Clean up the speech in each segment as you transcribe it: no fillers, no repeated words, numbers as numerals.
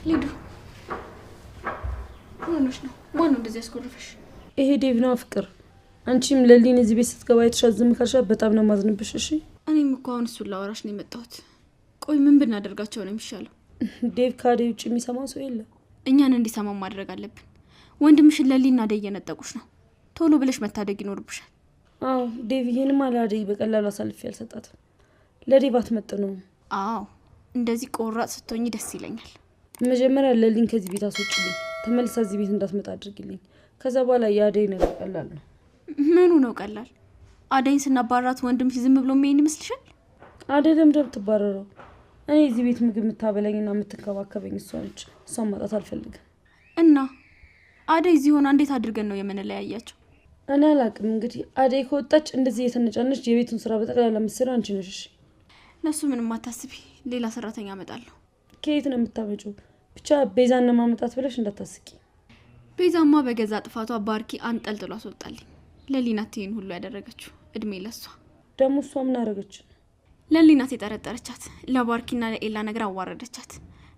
ሊዱ ምንሽ ነው? ማን ነው እንደዚህ ያስቆርፈሽ? ይሄ ዴቭ ነው ፍቅር። አንቺም ለሊን እዚህ ቤት ስትገባ የተሻዘም ካልሻ በጣም ነው ማዝንብሽ። እሺ እኔም እኮ አሁን እሱን ላወራሽ ነው የመጣሁት። ቆይ ምን ብናደርጋቸው ነው የሚሻለው? ዴቭ ካዴ ውጭ የሚሰማው ሰው የለም። እኛን እንዲሰማው ማድረግ አለብን። ወንድምሽን ለሊና አደይ እየነጠቁሽ ነው። ቶሎ ብለሽ መታደግ ይኖርብሻል። አዎ ዴቭ ይሄንም አላደይ በቀላሉ አሳልፌ ያልሰጣትም። ለዴቭ አትመጥነው። አዎ እንደዚህ ቆራጥ ስትሆኚ ደስ ይለኛል። መጀመሪያ ለሊን ከዚህ ቤት አስወጪልኝ፣ ተመልሳ እዚህ ቤት እንዳትመጣ አድርጊልኝ። ከዛ በኋላ የአደይ ነገር ቀላል ነው። ምኑ ነው ቀላል? አደይን ስናባራት ወንድምሽ ዝም ብሎ የሚሄን ይመስልሻል? አደይ ለምደብ ትባረረው። እኔ እዚህ ቤት ምግብ የምታበላኝና የምትንከባከበኝ እሷ ነች። እሷን ማጣት አልፈልግም። እና አደይ እዚህ ሆና እንዴት አድርገን ነው የምንለያያቸው? እኔ አላቅም። እንግዲህ አደይ ከወጣች እንደዚህ የተነጫነች የቤቱን ስራ በጠቅላላ መስራ አንቺ ነሽ። እሺ ለሱ ምንም አታስቢ፣ ሌላ ሰራተኛ አመጣለሁ። ከየት ነው የምታመጪው? ብቻ ቤዛን ለማመጣት ብለሽ እንዳታስቂ። ቤዛማ በገዛ ጥፋቷ ባርኪ አንጠልጥሎ አስወጣልኝ። ለሊናት ይሄን ሁሉ ያደረገችው እድሜ ለሷ። ደግሞ እሷ ምን አደረገች? ለሊናት የጠረጠረቻት ለባርኪና ለኤላ ነገር አዋረደቻት።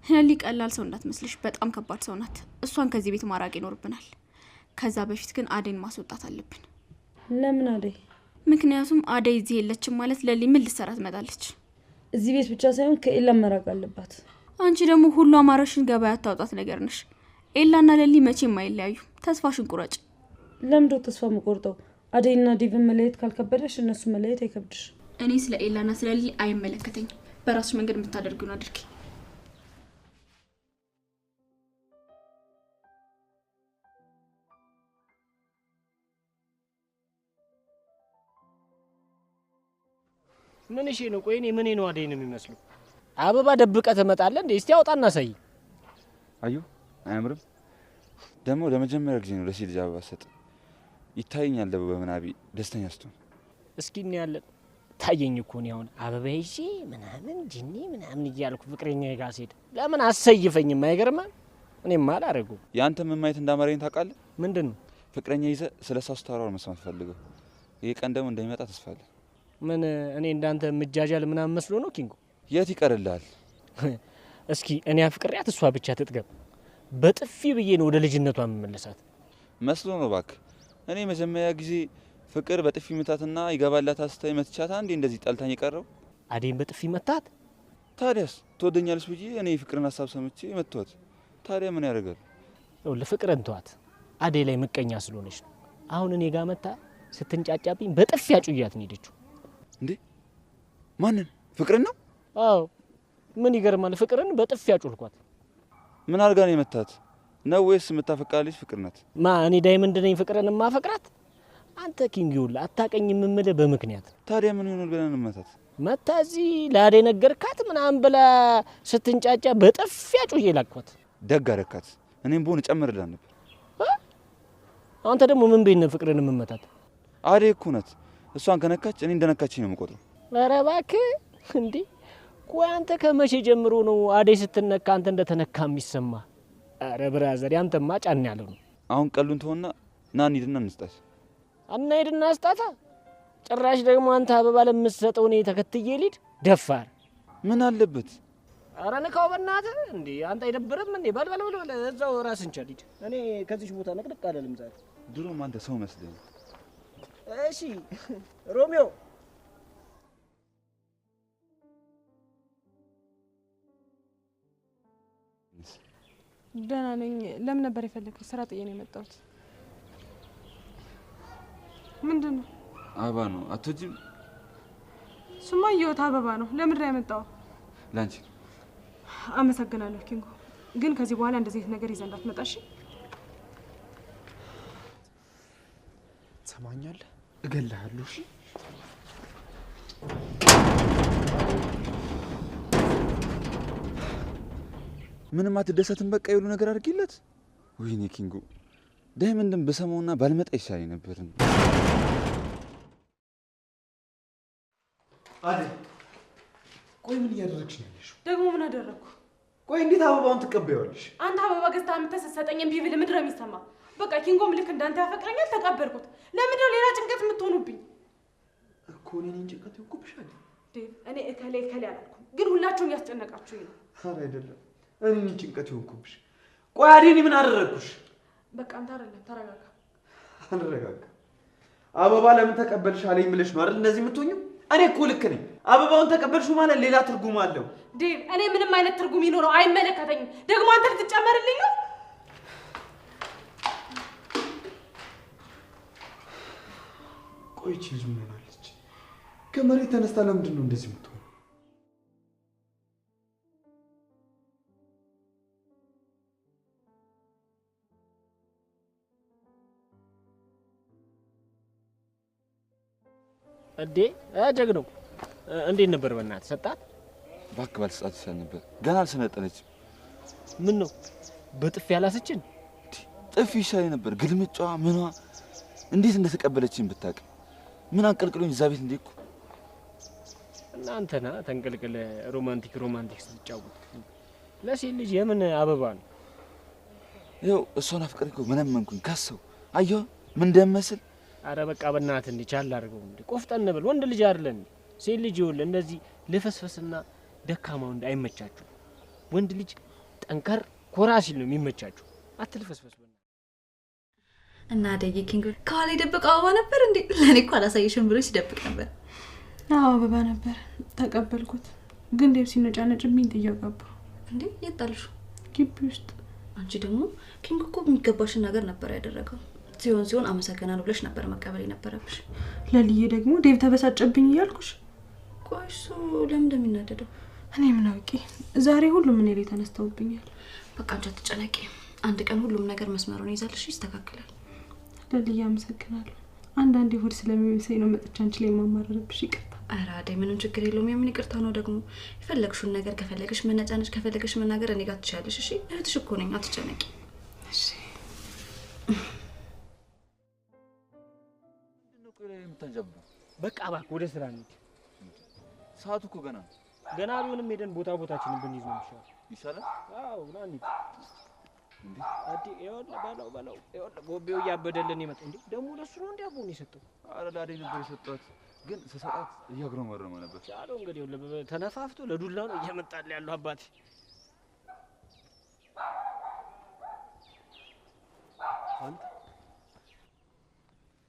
ለሊ ቀላል ሰው እንዳትመስልሽ፣ በጣም ከባድ ሰው ናት። እሷን ከዚህ ቤት ማራቅ ይኖርብናል። ከዛ በፊት ግን አደይን ማስወጣት አለብን። ለምን አደይ? ምክንያቱም አደይ እዚህ የለችም ማለት ለሊ ምን ልትሰራ ትመጣለች? እዚህ ቤት ብቻ ሳይሆን ከኤላ መራቅ አለባት። አንቺ ደግሞ ሁሉ አማራሽን ገበያ አታውጣት ነገር ነሽ። ኤላና ለሊ መቼም አይለያዩ። ተስፋሽን ቁረጭ። ለምዶ ተስፋ መቆርጠው? አደይና ዴቭን መለየት ካልከበደሽ እነሱ መለየት አይከብድሽ። እኔ ስለ ኤላና ስለ ለሊ አይመለከተኝም። በራስሽ መንገድ የምታደርጊውን አድርጊ። ምን እሺ ነው? ቆይ እኔ ምን ነው አደይ ነው የሚመስለው? አበባ ደብቀ ተመጣለህ እንዴ? እስቲ አውጣና ሳይ። አዩ አያምርም? ደግሞ ለመጀመሪያ ጊዜ ነው ለሴት ልጅ አበባ ሰጥ ይታየኛል። በመናቢ ደስተኛ ስትሆን እስኪ እኔ ያለ ታየኝ እኮ ነው። አሁን አበባ ይዤ ምናምን ጂኒ ምናምን እያልኩ ፍቅረኛ ጋር ሄድ ለምን አሰይፈኝም? አይገርምም? እኔማ አላረገው። ያንተ ምን ማየት እንዳማረኝ ታውቃለህ? ምንድነው? ፍቅረኛ ይዘ ስለሷ ስታወራው መስማት ፈልገው። ይሄ ቀን ደግሞ እንደሚመጣ ተስፋ አለ። ምን እኔ እንዳንተ ምጃጃል ምናምን መስሎ ነው ኪንጎ? የት ይቀርልሃል? እስኪ እኔ አፍቅሪያት እሷ ብቻ ትጥገብ። በጥፊ ብዬ ነው ወደ ልጅነቷ መመለሳት መስሎ ነው ባክ። እኔ መጀመሪያ ጊዜ ፍቅር በጥፊ መታትና ይገባላት አስታይ መትቻታ እንዴ እንደዚህ ጣልታኝ የቀረው። አደይን በጥፊ መታት? ታዲያስ ትወደኛለች ብዬ እኔ ፍቅርን ሀሳብ ሰምቼ መጥቷት። ታዲያ ምን ያደርጋል? ለፍቅርን ተዋት። አደይ ላይ ምቀኛ ስለሆነች ነው። አሁን እኔ ጋር መታ ስትንጫጫብኝ በጥፊ አጩያት ነው ሄደችው። እንዴ ማንን? ፍቅርን ነው? አዎ ምን ይገርማል? ፍቅርን በጥፊ አጩልኳት። ምን አድርጋ ነው የመታት ነው ወይስ የምታፈቅራለች ፍቅር ናት? ማ እኔ ዳይመንድ ነኝ ፍቅርን ማፈቅራት? አንተ ኪንግ ይውል አታቀኝ የምምልህ በምክንያት። ታዲያ ምን ይሆናል ብለን እንመታት? መታ እዚህ ለአደይ ነገርካት ምናምን ብላ ስትንጫጫ በጥፊ አጩዬ ላኳት። ደግ አደረካት። እኔም ብሆን እጨምርልህ ነበር። አንተ ደግሞ ምን ቤት ነው ፍቅርን የምመታት? አደይ እኮ ናት። እሷን ከነካች እኔ እንደነካችኝ ነው የምቆጥረው። ኧረ እባክህ እንዴ! ቆይ አንተ ከመቼ ጀምሮ ነው አደይ ስትነካ አንተ እንደተነካ የሚሰማ? ኧረ ብራዘር ያንተማ ጫን ያለው ነው። አሁን ቀሉን ተውና ና እንሂድና እንስጣት። እና ሄድና ስጣታ። ጭራሽ ደግሞ አንተ አበባ ለምትሰጠው እኔ ተከትዬ ልሂድ? ደፋር ምን አለበት? ኧረ ንካው በእናትህ እንዴ! አንተ አይደብርም እንዴ? በል እዛው ራስን ቻል ሂድ። እኔ ከዚህ ቦታ ነቅንቅ አለልም ዛሬ። ድሮም አንተ ሰው መስለኝ። እሺ ሮሚዮ ደህና ነኝ። ለምን ነበር የፈለግከው? ስራ ጥዬ ነው የመጣሁት። ምንድን ነው? አበባ ነው። አትወጂም? እሱማ እየወጣ አበባ ነው። ለምን ያመጣው? ላንቺ። አመሰግናለሁ ኪንጎ፣ ግን ከዚህ በኋላ እንደዚህ ነገር ይዘህ እንዳትመጣ እሺ? ትሰማኛለህ? እገልሃለሁ። እሺ ምንም አትደሰትም? በቃ ይሉ ነገር አድርጊለት። ወይኔ ኪንጎ፣ ዳይመንድን በሰማውና ባልመጣ ይሻለኝ ነበር። አደይ ቆይ ምን እያደረግሽ ነው ያለሽው? ደግሞ ምን አደረግኩ? ቆይ እንዴት አበባውን ትቀበያለሽ? አንተ አበባ ገዝተህ አምጥተህ ስትሰጠኝ እምቢ ብል ምንድን ነው የሚሰማ? በቃ ኪንጎም ልክ እንዳንተ ያፈቅረኛል፣ ተቀበልኩት። ለምንድን ነው ሌላ ጭንቀት የምትሆኑብኝ? እኮ እኔ ነኝ ጭንቀት ይወኩብሻል። ዴቭ፣ እኔ እከሌ አላልኩም፣ ግን ሁላችሁም ያስጨነቃችሁኝ ነው። ኧረ አይደለም፣ እኔ ጭንቀት ይሆንኩብሽ። ቆይ አዴ እኔ ምን አደረግኩሽ? በቃ አንተ አይደለም ተረጋጋ። አልረጋጋ። አበባ ለምን ተቀበልሽ አለኝ ብለሽ ነው አይደል እንደዚህ የምትሆኚው? እኔ እኮ ልክ ነኝ። አበባውን ተቀበልሽው ማለት ሌላ ትርጉም አለው። ዴቭ እኔ ምንም አይነት ትርጉም ይኖረው አይመለከተኝም። ደግሞ አንተ ልትጨመርልኝ ነው? ቆይ እቺ ልጅ ምን ሆናለች? ከመሬት ተነስታ ለምንድን ነው እንደዚህ የምትሆነው? እንዴ ጀግነው እንዴት ነበር? በእናትህ ሰጣት? እባክህ ባልሰጣት ይሻል ነበር። ገና አልሰነጠነችም። ምን ነው በጥፊ ያላሰችን? ጥፊ ይሻል ነበር። ግልምጫዋ ምኗ እንዴት እንደተቀበለችኝ ብታውቅ። ምን አንቀልቅሎኝ እዛ ቤት እንደኩ እናንተና ተንቀልቅለ ሮማንቲክ ስትጫወት ለሴት ልጅ የምን አበባ ነው? ይኸው እሷን አፍቅሬ እኮ መነመንኩኝ ካሰው አየሁ ምን እንደምመስል። አረ በቃ በእናትህ እንዴ ቻል አድርገው እንዴ ቆፍጠን ብል። ወንድ ልጅ አይደለም ሴት ልጅ ይወል እንደዚህ ልፈስፈስና ደካማው አይመቻችሁ። ወንድ ልጅ ጠንከር ኮራ ሲል ነው የሚመቻችሁ። አትልፈስፈስ በእናትህ። እና አደይ ኪንግ ከኋላ የደበቀው አበባ ነበር እንዴ? ለኔ እኮ አላሳየሽም ብሎ ሲደብቅ ነበር። አዎ አበባ ነበር ተቀበልኩት። ግን ዴቭ ሲነጫነጭብኝ ጥዬው ገባሁ። እንዴ የጣልሹ? ግቢ ውስጥ። አንቺ ደግሞ ኪንግ እኮ የሚገባሽን ነገር ነበር ያደረገው። ሲሆን አመሰግናለሁ ብለሽ ነበር መቀበል የነበረብሽ። ለልዬ ደግሞ ዴቭ ተበሳጨብኝ እያልኩሽ። ቆይ እሱ ለምን እንደሚናደደው እኔ ምን አውቄ። ዛሬ ሁሉም እኔ ላይ ተነስተውብኛል። በቃ አንቺ አትጨነቂ። አንድ ቀን ሁሉም ነገር መስመሩን ይዛልሽ ይስተካከላል። ለልዬ አመሰግናለሁ። አንዳንዴ ሆድ ስለሚመስለኝ ነው መጥቻ አንቺ ላይ ማማረርብሽ። ይቅርታ። ኧረ አደይ ምንም ችግር የለውም። የምን ይቅርታ ነው ደግሞ? የፈለግሽውን ነገር ከፈለግሽ መነጫነጭ ከፈለግሽ መናገር እኔ ጋር ትችያለሽ። እሺ እህትሽ እኮ ነኝ፣ አትጨነቂ። እሺ በቃ እባክህ ወደ ስራ እንሂድ። ሰዓቱ እኮ ገና ቢሆንም ሄደን ቦታችንን ብንይዝ ነው ይሻላል። አዎ ና እንሂድ። እንዴ አዲ በለው ይኸውልህ ጎቤው እያበደልን ይመጣ። እንዴ ደግሞ ለሱ ነው እንዴ አቦን የሰጠው? አረ ላዴ ነበር የሰጠሁት፣ ግን ስሰጣት እያጉረመረመ ነበር። ቻለው እንግዲህ ተነፋፍቶ ለዱላ ነው እየመጣል ያለው አባቴ። አንተ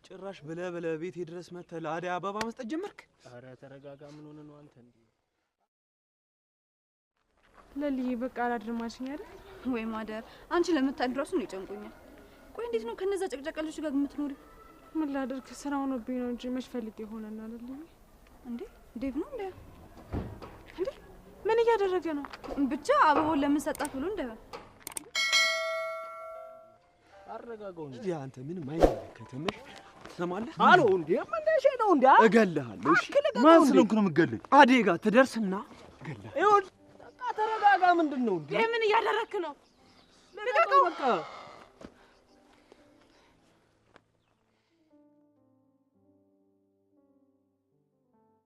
ጭራሽ በለ ቤቴ ድረስ መተህ ለአደይ አበባ መስጠት ጀመርክ? አረ ተረጋጋ። ምን ሆነ ነው አንተ? እንዴ ለልዬ በቃ አላድርማሽኝ አይደል? ወይ ማደር አንቺ ለምታድራሱ ነው ይጨንቁኛል። ቆይ እንዴት ነው ከነዛ ጨቅጨቀልሽ ጋር የምትኖሪ? ምን ላድርግ? ስራ ሆኖብኝ ነው እንጂ መች ፈልጌ ሆነና አይደል? እንዴ ዴቭ ነው እንዴ? እንዴ ምን እያደረገ ነው? ብቻ አበባውን ለምን ሰጣት ብሎ እንደ አረጋጋው እንዴ አንተ ምንም አይመለከትም። ትሰማለህ? አሎ እንዴ መንደሽ ነው እንዴ? እገልሃለሁ። እሺ ማን ስለሆንኩ ነው የምገልህ? አደይ ጋር ትደርስና እገልሃለሁ። ይኸውልህ ተረጋጋ። ምንድነው እንዴ? ምን እያደረክ ነው? ልቀቀው በቃ።